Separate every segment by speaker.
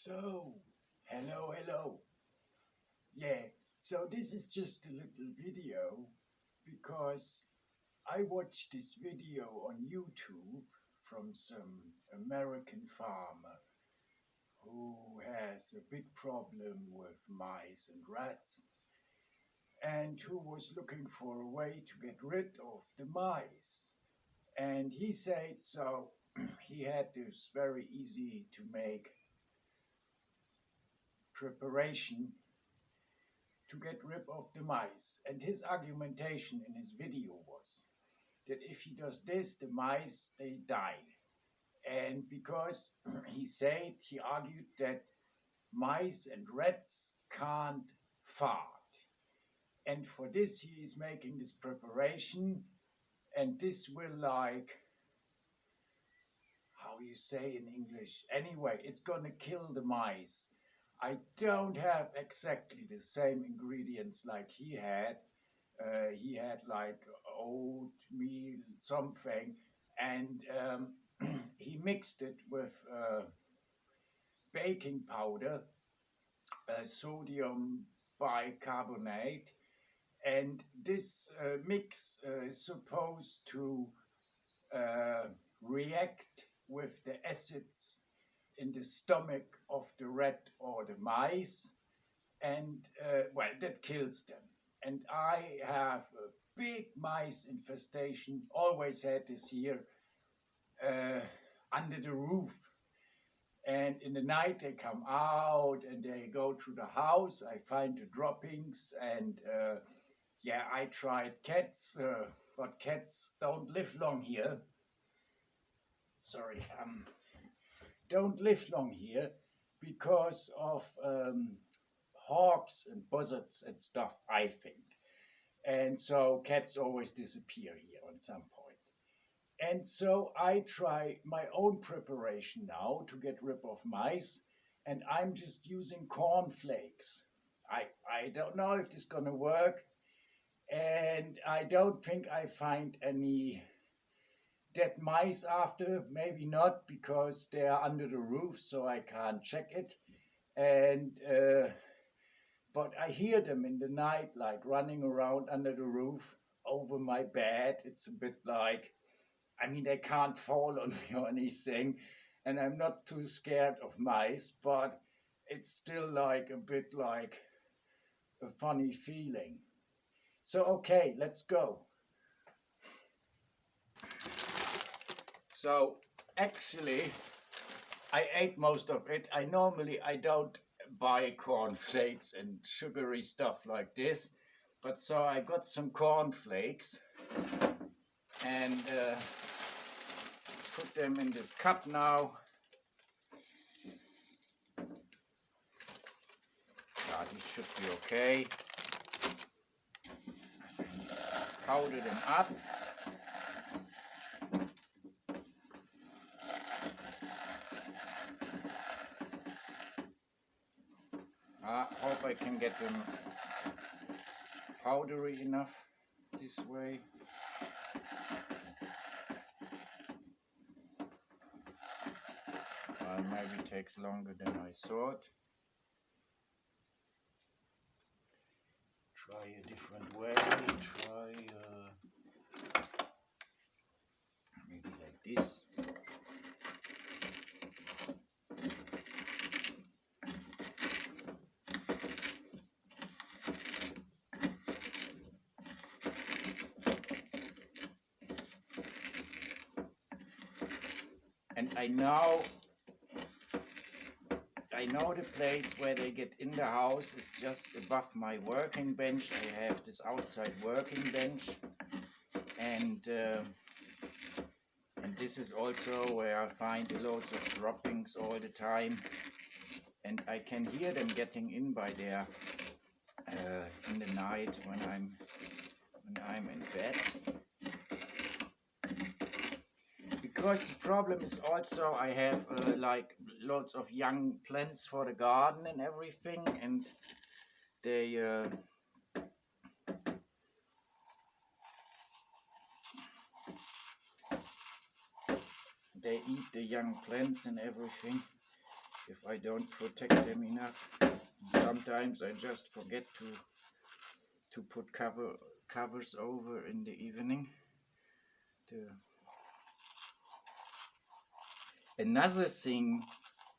Speaker 1: So, hello. Yeah, so this is just a little video because I watched this video on YouTube from some American farmer who has a big problem with mice and rats and who was looking for a way to get rid of the mice. And he said so he had this very easy to make preparation to get rid of the mice. And his argumentation in his video was that if he does this, the mice, they die. And because he argued that mice and rats can't fart. And for this, he is making this preparation. And this will, like, how you say in English? Anyway, it's going to kill the mice. I don't have exactly the same ingredients like he had. He had like oatmeal, something, and he mixed it with baking powder, sodium bicarbonate, and this mix is supposed to uh, react with the acids in the stomach of the rat or the mice, and well, that kills them. And I have a big mice infestation, always had this here uh, under the roof. And in the night they come out and they go through the house. I find the droppings, and yeah, I tried cats, but cats don't live long here. Sorry, don't live long here because of hawks and buzzards and stuff, I think. And so cats always disappear here on some point. And so I try my own preparation now to get rid of mice, and I'm just using cornflakes. I don't know if this is gonna work, and I don't think I find any dead mice after. Maybe not because they are under the roof, so I can't check it. And but I hear them in the night, like running around under the roof over my bed. It's a bit like, I mean, they can't fall on me or anything, and I'm not too scared of mice, but it's still like a bit like a funny feeling. So, okay, let's go. So, actually, I ate most of it. I don't buy cornflakes and sugary stuff like this, but so I got some cornflakes and put them in this cup now. These should be okay. Powder them up. I hope I can get them powdery enough this way. Maybe takes longer than I thought. Try a different way. Try maybe like this. And I know the place where they get in the house is just above my working bench. I have this outside working bench, and this is also where I find loads of droppings all the time, and I can hear them getting in by there in the night when I'm in bed. Because the problem is also I have like lots of young plants for the garden and everything, and they eat the young plants and everything. if I don't protect them enough. Sometimes I just forget to put covers over in the evening. Another thing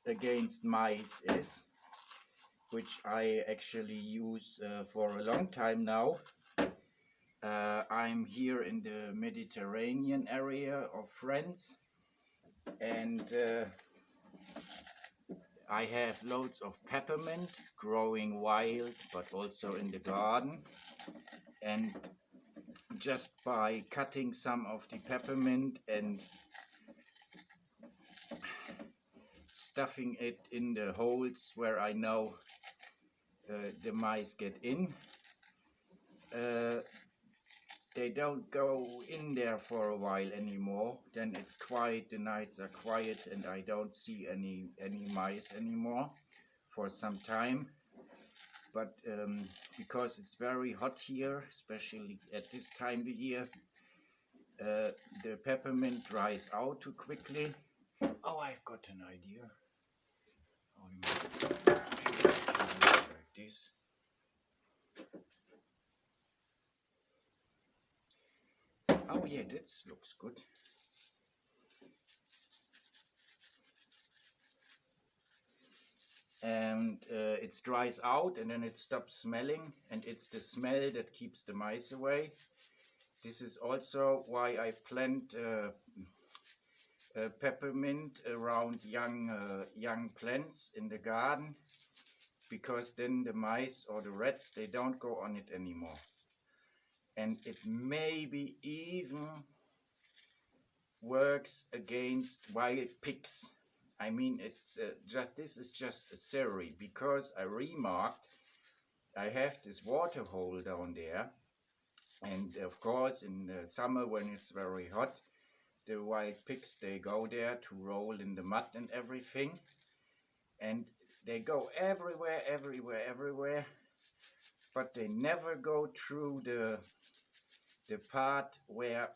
Speaker 1: against mice is, which I actually use for a long time now. I'm here in the Mediterranean area of France, and I have loads of peppermint growing wild, but also in the garden. And just by cutting some of the peppermint and stuffing it in the holes where I know the mice get in, they don't go in there for a while anymore. Then it's quiet, the nights are quiet, and I don't see any mice anymore for some time. But because it's very hot here, especially at this time of the year, the peppermint dries out too quickly. Oh, I've got an idea. Like this. Oh yeah, that looks good. And it dries out and then it stops smelling, and it's the smell that keeps the mice away. This is also why I plant peppermint around young plants in the garden, because then the mice or the rats, they don't go on it anymore. And it maybe even works against wild pigs. I mean, it's this is just a theory, because I remarked I have this water hole down there, and of course in the summer when it's very hot, the wild pigs, they go there to roll in the mud and everything, and they go everywhere, but they never go through the part where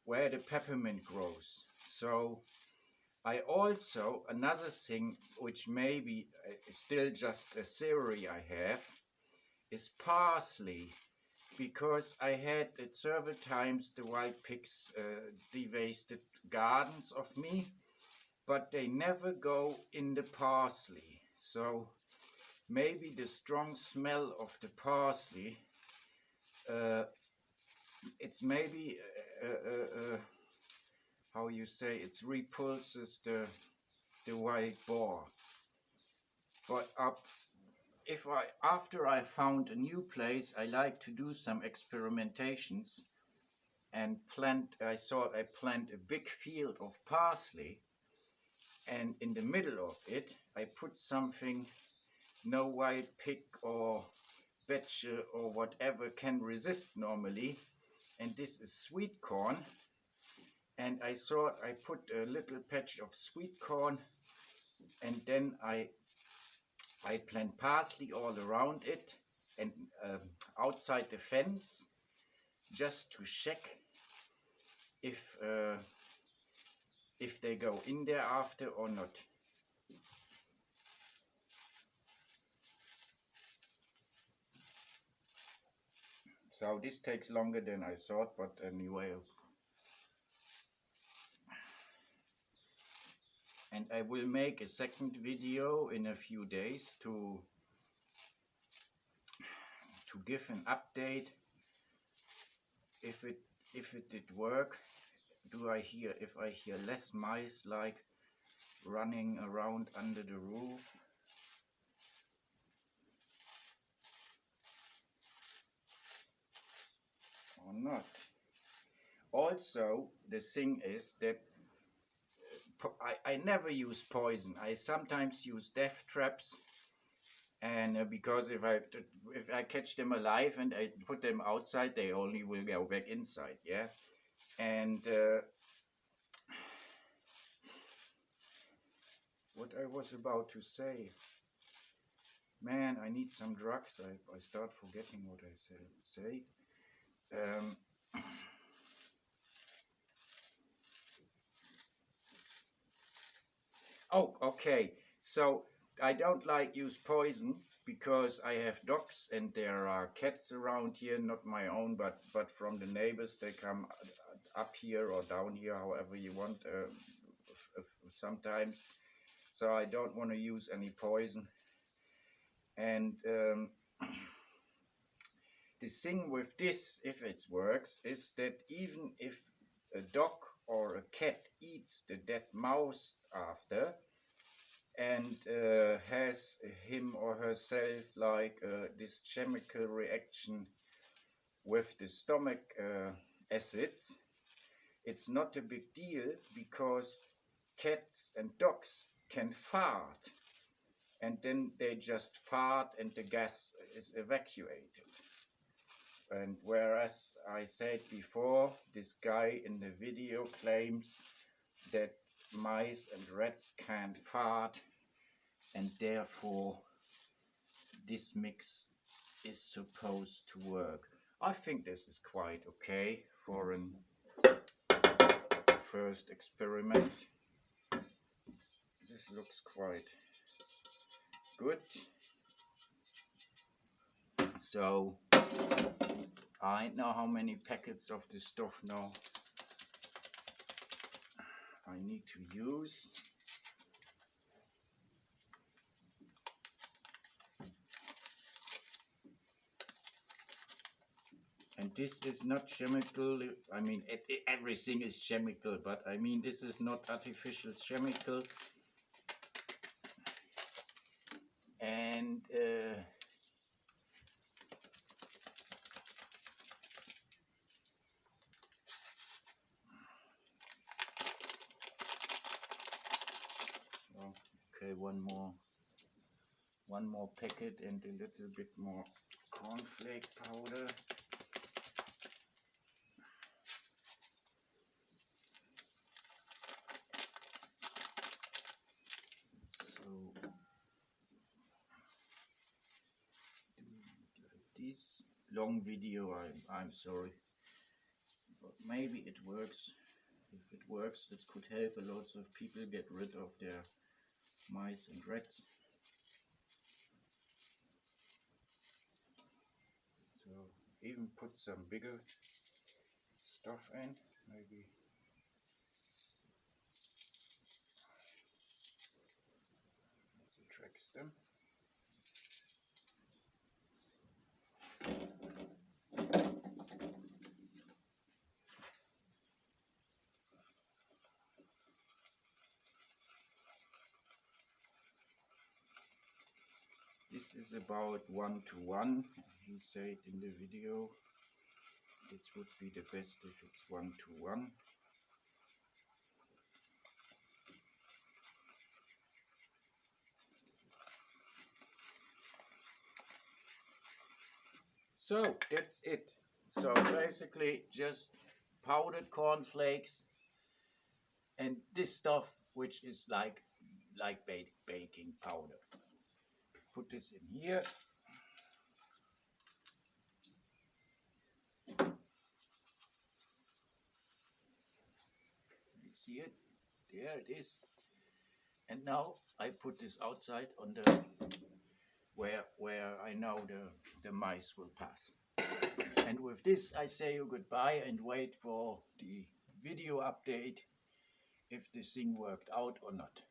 Speaker 1: the peppermint grows. So I also, another thing which maybe still just a theory I have, is parsley, because I had at several times the wild pigs devasted gardens of me, but they never go in the parsley. So maybe the strong smell of the parsley, it's maybe how you say, it repulses the wild boar. But after I found a new place, I like to do some experimentations and I thought I plant a big field of parsley, and in the middle of it I put something no wild pig or badger or whatever can resist normally, and this is sweet corn. And I thought I put a little patch of sweet corn, and then I plant parsley all around it and outside the fence, just to check if they go in there after or not. So this takes longer than I thought, but anyway. And I will make a second video in a few days to give an update if it did work. If I hear less mice like running around under the roof. Or not. Also, the thing is that I never use poison. I sometimes use death traps, and because if I catch them alive and I put them outside, they only will go back inside. Yeah, and what I was about to say, man, I need some drugs. I start forgetting what I say. Oh, okay. So I don't like use poison because I have dogs and there are cats around here, not my own, but from the neighbors. They come up here or down here, however you want, sometimes. So I don't want to use any poison. And the thing with this, if it works, is that even if a dog or a cat eats the dead mouse after, and has him or herself like this chemical reaction with the stomach acids, it's not a big deal because cats and dogs can fart and then they just fart and the gas is evacuated. And whereas I said before, this guy in the video claims that mice and rats can't fart, and therefore this mix is supposed to work. I think this is quite okay for a first experiment. This looks quite good. So I know how many packets of this stuff now I need to use. And this is not chemical. I mean, everything is chemical, but I mean, this is not artificial chemical. And okay, one more packet and a little bit more cornflake powder. So this long video, I'm sorry, but maybe it works. If it works, this could help a lot of people get rid of their mice and rats. So even put some bigger stuff in, maybe. This attracts them. This is about 1:1. He said in the video this would be the best if it's 1:1. So that's it. So basically just powdered cornflakes and this stuff, which is like baking powder. Put this in here. You see it? There it is. And now I put this outside on the where I know the mice will pass. And with this I say you goodbye and wait for the video update if this thing worked out or not.